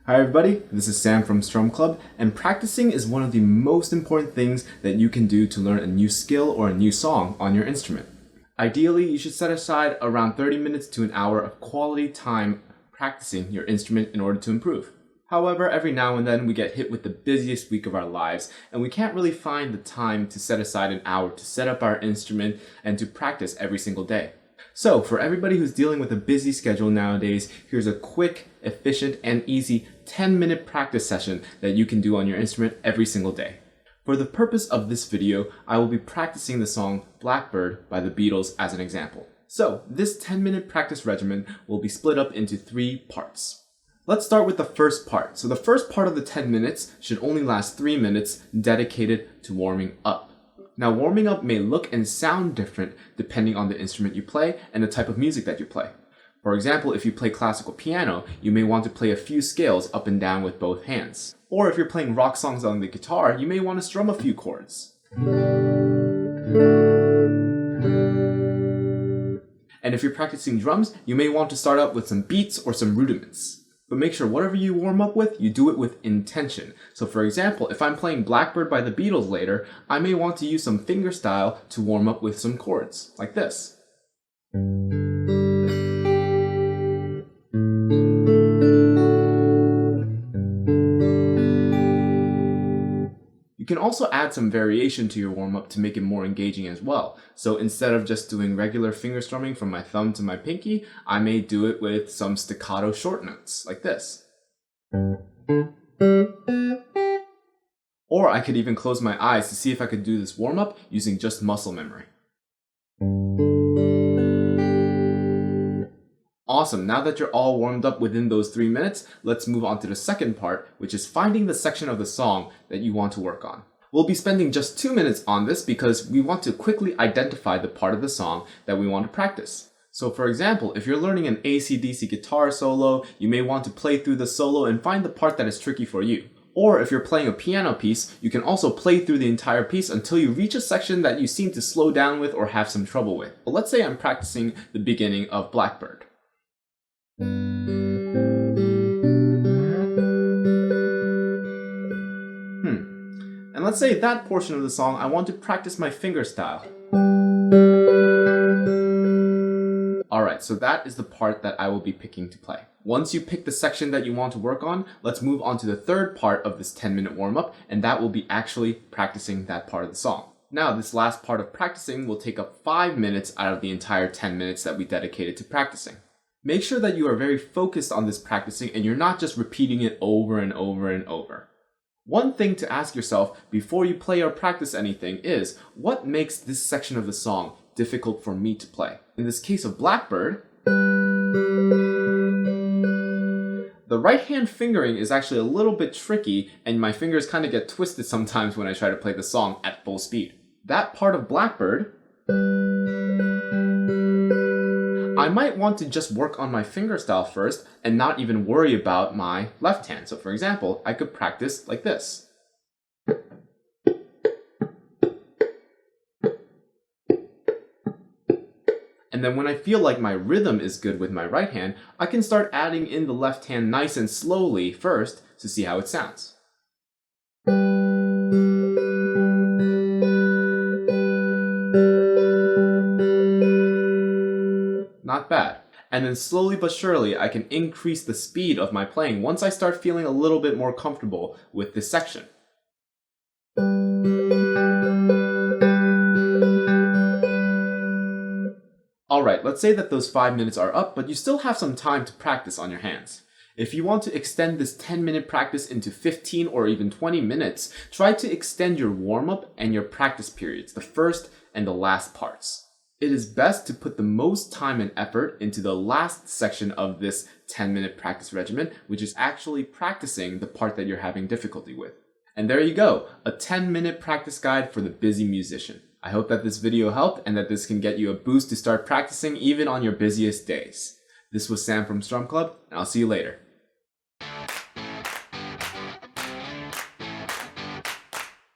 Hi everybody, this is Sam from StrumClub, and practicing is one of the most important things that you can do to learn a new skill or a new song on your instrument. Ideally, you should set aside around 30 minutes to an hour of quality time practicing your instrument in order to improve. However, every now and then we get hit with the busiest week of our lives, and we can't really find the time to set aside an hour to set up our instrument and to practice every single day. So, for everybody who's dealing with a busy schedule nowadays, here's a quick, efficient, and easy 10-minute practice session that you can do on your instrument every single day. For the purpose of this video, I will be practicing the song Blackbird by the Beatles as an example. So, this 10-minute practice regimen will be split up into 3 parts. Let's start with the first part. So the first part of the 10 minutes should only last 3 minutes, dedicated to warming up. Now, warming up may look and sound different depending on the instrument you play and the type of music that you play. For example, if you play classical piano, you may want to play a few scales up and down with both hands. Or if you're playing rock songs on the guitar, you may want to strum a few chords. And if you're practicing drums, you may want to start out with some beats or some rudiments. But make sure whatever you warm up with, you do it with intention. So for example, if I'm playing Blackbird by the Beatles later, I may want to use some fingerstyle to warm up with some chords, like this. You can also add some variation to your warm-up to make it more engaging as well. So instead of just doing regular finger strumming from my thumb to my pinky, I may do it with some staccato short notes, like this. Or I could even close my eyes to see if I could do this warm-up using just muscle memory. Awesome, now that you're all warmed up within those 3 minutes, let's move on to the second part, which is finding the section of the song that you want to work on. We'll be spending just 2 minutes on this because we want to quickly identify the part of the song that we want to practice. So for example, if you're learning an AC/DC guitar solo, you may want to play through the solo and find the part that is tricky for you. Or if you're playing a piano piece, you can also play through the entire piece until you reach a section that you seem to slow down with or have some trouble with. But let's say I'm practicing the beginning of Blackbird. And let's say that portion of the song I want to practice my fingerstyle. Alright, so that is the part that I will be picking to play. Once you pick the section that you want to work on, let's move on to the third part of this 10-minute warm-up, and that will be actually practicing that part of the song. Now, this last part of practicing will take up 5 minutes out of the entire 10 minutes that we dedicated to practicing. Make sure that you are very focused on this practicing and you're not just repeating it over and over and over. One thing to ask yourself before you play or practice anything is, what makes this section of the song difficult for me to play? In this case of Blackbird, the right hand fingering is actually a little bit tricky and my fingers kind of get twisted sometimes when I try to play the song at full speed. That part of Blackbird, I might want to just work on my fingerstyle first and not even worry about my left hand. So for example, I could practice like this. And then when I feel like my rhythm is good with my right hand, I can start adding in the left hand nice and slowly first to see how it sounds. Not bad. And then slowly but surely I can increase the speed of my playing once I start feeling a little bit more comfortable with this section. Alright, let's say that those 5 minutes are up, but you still have some time to practice on your hands. If you want to extend this 10-minute practice into 15 or even 20 minutes, try to extend your warm-up and your practice periods, the first and the last parts. It is best to put the most time and effort into the last section of this 10-minute practice regimen, which is actually practicing the part that you're having difficulty with. And there you go, a 10-minute practice guide for the busy musician. I hope that this video helped and that this can get you a boost to start practicing even on your busiest days. This was Sam from StrumClub, and I'll see you later.